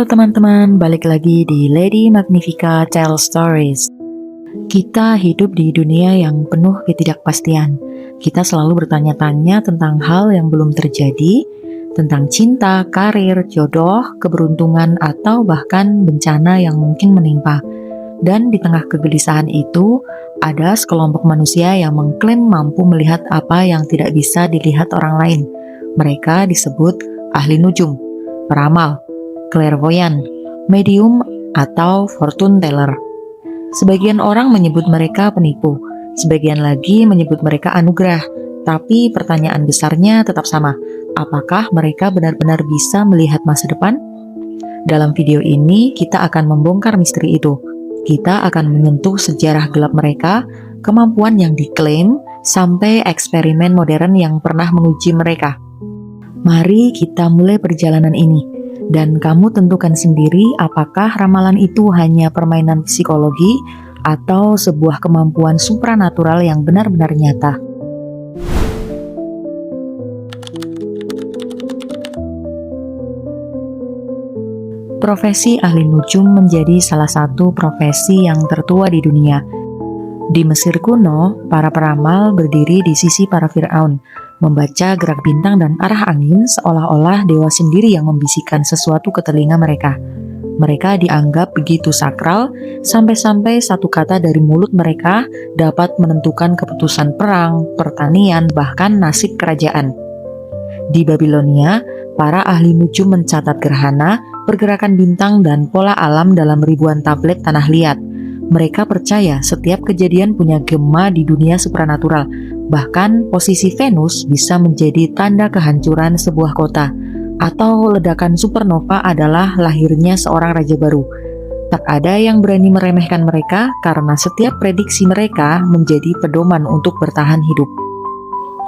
Halo teman-teman, balik lagi di Lady Magnifica Tell Stories. Kita hidup di dunia yang penuh ketidakpastian. Kita selalu bertanya-tanya tentang hal yang belum terjadi, tentang cinta, karir, jodoh, keberuntungan, atau bahkan bencana yang mungkin menimpa. Dan di tengah kegelisahan itu, ada sekelompok manusia yang mengklaim mampu melihat apa yang tidak bisa dilihat orang lain. Mereka disebut ahli nujum, peramal, clairvoyant, medium, atau fortune teller. Sebagian orang menyebut mereka penipu, sebagian lagi menyebut mereka anugerah. Tapi pertanyaan besarnya tetap sama, apakah mereka benar-benar bisa melihat masa depan? Dalam video ini, kita akan membongkar misteri itu. Kita akan menyentuh sejarah gelap mereka, kemampuan yang diklaim, sampai eksperimen modern yang pernah menguji mereka. Mari kita mulai perjalanan ini. Dan kamu tentukan sendiri apakah ramalan itu hanya permainan psikologi atau sebuah kemampuan supranatural yang benar-benar nyata. Profesi ahli nujum menjadi salah satu profesi yang tertua di dunia. Di Mesir kuno, para peramal berdiri di sisi para Firaun, membaca gerak bintang dan arah angin seolah-olah dewa sendiri yang membisikkan sesuatu ke telinga mereka. Mereka dianggap begitu sakral, sampai-sampai satu kata dari mulut mereka dapat menentukan keputusan perang, pertanian, bahkan nasib kerajaan. Di Babilonia, para ahli nujum mencatat gerhana, pergerakan bintang, dan pola alam dalam ribuan tablet tanah liat. Mereka percaya setiap kejadian punya gema di dunia supranatural. Bahkan posisi Venus bisa menjadi tanda kehancuran sebuah kota, atau ledakan supernova adalah lahirnya seorang raja baru. Tak ada yang berani meremehkan mereka karena setiap prediksi mereka menjadi pedoman untuk bertahan hidup.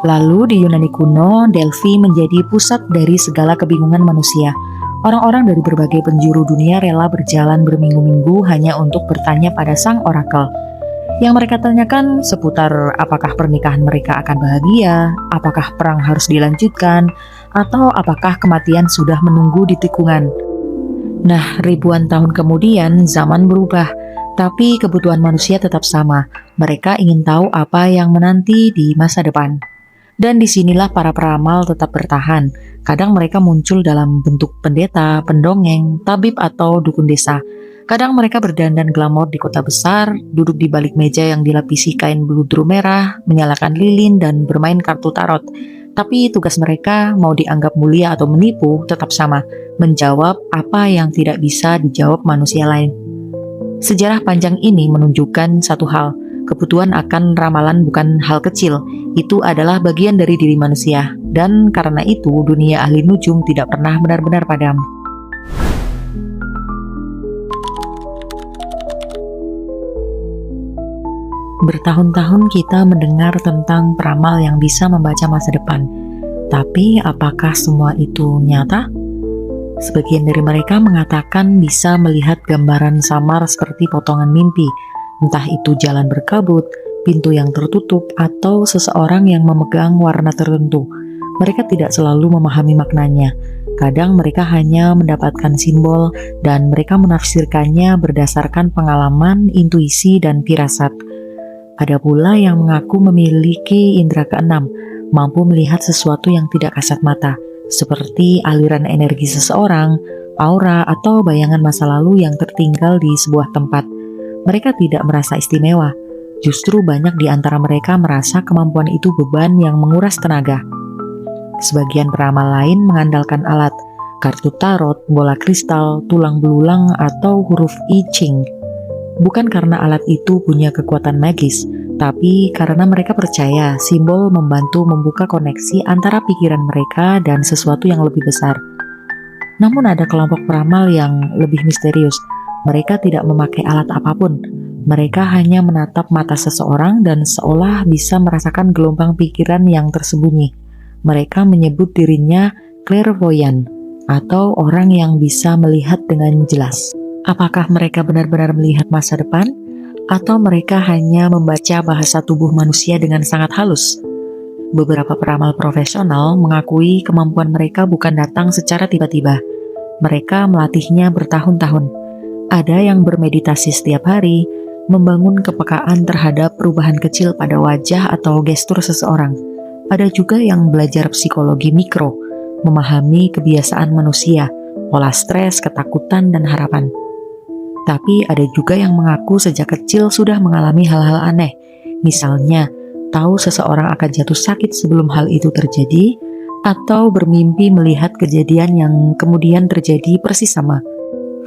Lalu di Yunani kuno, Delphi menjadi pusat dari segala kebingungan manusia. Orang-orang dari berbagai penjuru dunia rela berjalan berminggu-minggu hanya untuk bertanya pada sang orakel. Yang mereka tanyakan seputar apakah pernikahan mereka akan bahagia, apakah perang harus dilanjutkan, atau apakah kematian sudah menunggu di tikungan. Nah, ribuan tahun kemudian zaman berubah, tapi kebutuhan manusia tetap sama. Mereka ingin tahu apa yang menanti di masa depan. Dan disinilah para peramal tetap bertahan. Kadang mereka muncul dalam bentuk pendeta, pendongeng, tabib, atau dukun desa. Kadang mereka berdandan glamor di kota besar, duduk di balik meja yang dilapisi kain beludru merah, menyalakan lilin, dan bermain kartu tarot. Tapi tugas mereka, mau dianggap mulia atau menipu, tetap sama, menjawab apa yang tidak bisa dijawab manusia lain. Sejarah panjang ini menunjukkan satu hal, kebutuhan akan ramalan bukan hal kecil, itu adalah bagian dari diri manusia, dan karena itu dunia ahli nujum tidak pernah benar-benar padam. Bertahun-tahun kita mendengar tentang peramal yang bisa membaca masa depan, tapi apakah semua itu nyata? Sebagian dari mereka mengatakan bisa melihat gambaran samar seperti potongan mimpi, entah itu jalan berkabut, pintu yang tertutup, atau seseorang yang memegang warna tertentu. Mereka tidak selalu memahami maknanya. Kadang mereka hanya mendapatkan simbol dan mereka menafsirkannya berdasarkan pengalaman, intuisi, dan firasat. Ada pula yang mengaku memiliki indera keenam, mampu melihat sesuatu yang tidak kasat mata, seperti aliran energi seseorang, aura, atau bayangan masa lalu yang tertinggal di sebuah tempat. Mereka tidak merasa istimewa, justru banyak di antara mereka merasa kemampuan itu beban yang menguras tenaga. Sebagian peramal lain mengandalkan alat, kartu tarot, bola kristal, tulang belulang, atau huruf I Ching. Bukan karena alat itu punya kekuatan magis, tapi karena mereka percaya simbol membantu membuka koneksi antara pikiran mereka dan sesuatu yang lebih besar. Namun ada kelompok peramal yang lebih misterius. Mereka tidak memakai alat apapun. Mereka hanya menatap mata seseorang dan seolah bisa merasakan gelombang pikiran yang tersembunyi. Mereka menyebut dirinya clairvoyant, atau orang yang bisa melihat dengan jelas. Apakah mereka benar-benar melihat masa depan? Atau mereka hanya membaca bahasa tubuh manusia dengan sangat halus? Beberapa peramal profesional mengakui kemampuan mereka bukan datang secara tiba-tiba. Mereka melatihnya bertahun-tahun. Ada yang bermeditasi setiap hari, membangun kepekaan terhadap perubahan kecil pada wajah atau gestur seseorang. Ada juga yang belajar psikologi mikro, memahami kebiasaan manusia, pola stres, ketakutan, dan harapan. Tapi ada juga yang mengaku sejak kecil sudah mengalami hal-hal aneh. Misalnya, tahu seseorang akan jatuh sakit sebelum hal itu terjadi, atau bermimpi melihat kejadian yang kemudian terjadi persis sama.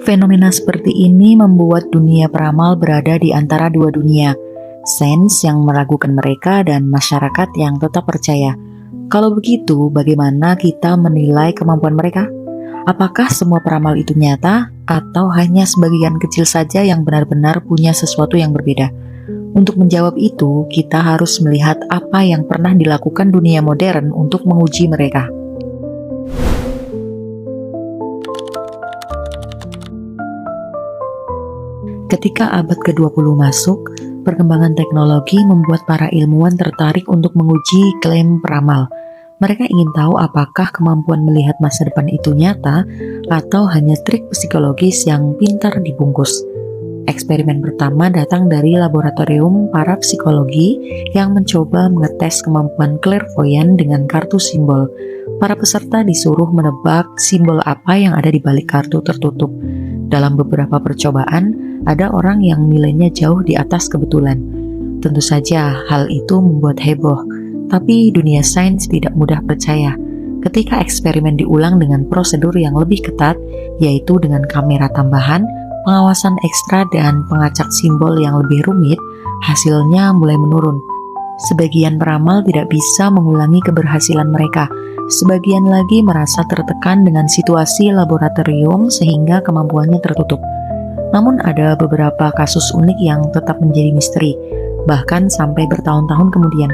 Fenomena seperti ini membuat dunia peramal berada di antara dua dunia, sains yang meragukan mereka dan masyarakat yang tetap percaya. Kalau begitu, bagaimana kita menilai kemampuan mereka? Apakah semua peramal itu nyata, atau hanya sebagian kecil saja yang benar-benar punya sesuatu yang berbeda? Untuk menjawab itu, kita harus melihat apa yang pernah dilakukan dunia modern untuk menguji mereka. Ketika abad ke-20 masuk, perkembangan teknologi membuat para ilmuwan tertarik untuk menguji klaim peramal. Mereka ingin tahu apakah kemampuan melihat masa depan itu nyata atau hanya trik psikologis yang pintar dibungkus. Eksperimen pertama datang dari laboratorium parapsikologi yang mencoba mengetes kemampuan clairvoyant dengan kartu simbol. Para peserta disuruh menebak simbol apa yang ada di balik kartu tertutup. Dalam beberapa percobaan, ada orang yang nilainya jauh di atas kebetulan. Tentu saja hal itu membuat heboh, tapi dunia sains tidak mudah percaya. Ketika eksperimen diulang dengan prosedur yang lebih ketat, yaitu dengan kamera tambahan, pengawasan ekstra, dan pengacak simbol yang lebih rumit, hasilnya mulai menurun. Sebagian peramal tidak bisa mengulangi keberhasilan mereka. Sebagian lagi merasa tertekan dengan situasi laboratorium sehingga kemampuannya tertutup. Namun ada beberapa kasus unik yang tetap menjadi misteri, bahkan sampai bertahun-tahun kemudian.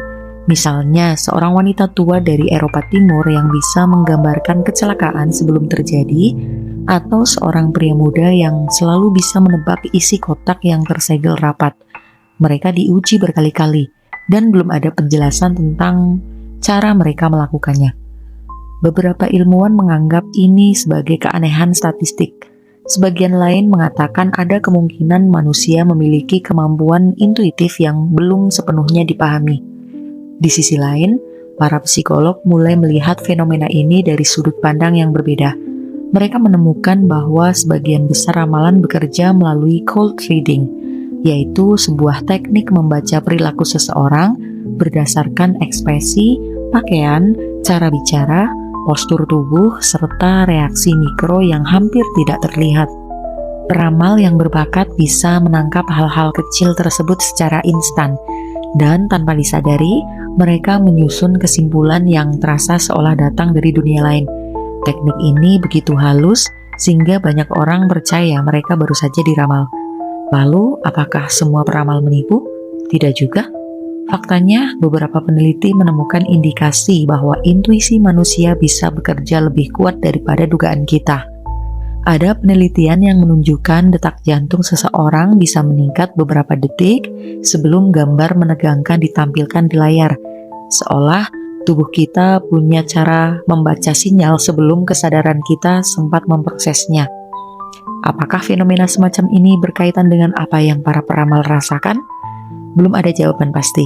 Misalnya, seorang wanita tua dari Eropa Timur yang bisa menggambarkan kecelakaan sebelum terjadi, atau seorang pria muda yang selalu bisa menebak isi kotak yang tersegel rapat. Mereka diuji berkali-kali, dan belum ada penjelasan tentang cara mereka melakukannya. Beberapa ilmuwan menganggap ini sebagai keanehan statistik. Sebagian lain mengatakan ada kemungkinan manusia memiliki kemampuan intuitif yang belum sepenuhnya dipahami. Di sisi lain, para psikolog mulai melihat fenomena ini dari sudut pandang yang berbeda. Mereka menemukan bahwa sebagian besar ramalan bekerja melalui cold reading, yaitu sebuah teknik membaca perilaku seseorang berdasarkan ekspresi, pakaian, cara bicara, postur tubuh, serta reaksi mikro yang hampir tidak terlihat. Peramal yang berbakat bisa menangkap hal-hal kecil tersebut secara instan, dan tanpa disadari, mereka menyusun kesimpulan yang terasa seolah datang dari dunia lain. Teknik ini begitu halus, sehingga banyak orang percaya mereka baru saja diramal. Lalu, apakah semua peramal menipu? Tidak juga. Faktanya, beberapa peneliti menemukan indikasi bahwa intuisi manusia bisa bekerja lebih kuat daripada dugaan kita. Ada penelitian yang menunjukkan detak jantung seseorang bisa meningkat beberapa detik sebelum gambar menegangkan ditampilkan di layar, seolah tubuh kita punya cara membaca sinyal sebelum kesadaran kita sempat memprosesnya. Apakah fenomena semacam ini berkaitan dengan apa yang para peramal rasakan? Belum ada jawaban pasti,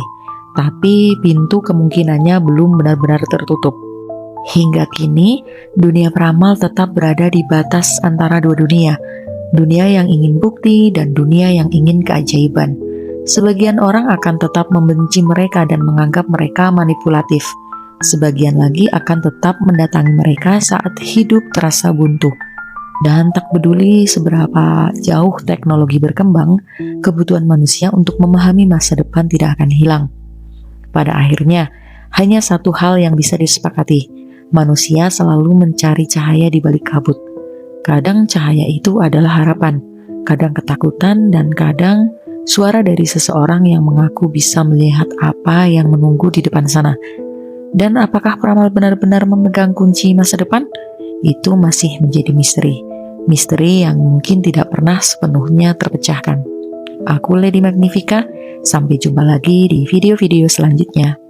tapi pintu kemungkinannya belum benar-benar tertutup. Hingga kini, dunia peramal tetap berada di batas antara dua dunia. Dunia yang ingin bukti dan dunia yang ingin keajaiban. Sebagian orang akan tetap membenci mereka dan menganggap mereka manipulatif. Sebagian lagi akan tetap mendatangi mereka saat hidup terasa buntu. Dan tak peduli seberapa jauh teknologi berkembang, kebutuhan manusia untuk memahami masa depan tidak akan hilang. Pada akhirnya, hanya satu hal yang bisa disepakati. Manusia selalu mencari cahaya di balik kabut. Kadang cahaya itu adalah harapan, kadang ketakutan, dan kadang suara dari seseorang yang mengaku bisa melihat apa yang menunggu di depan sana. Dan apakah peramal benar-benar memegang kunci masa depan? Itu masih menjadi misteri. Misteri yang mungkin tidak pernah sepenuhnya terpecahkan. Aku Lady Magnifica, sampai jumpa lagi di video-video selanjutnya.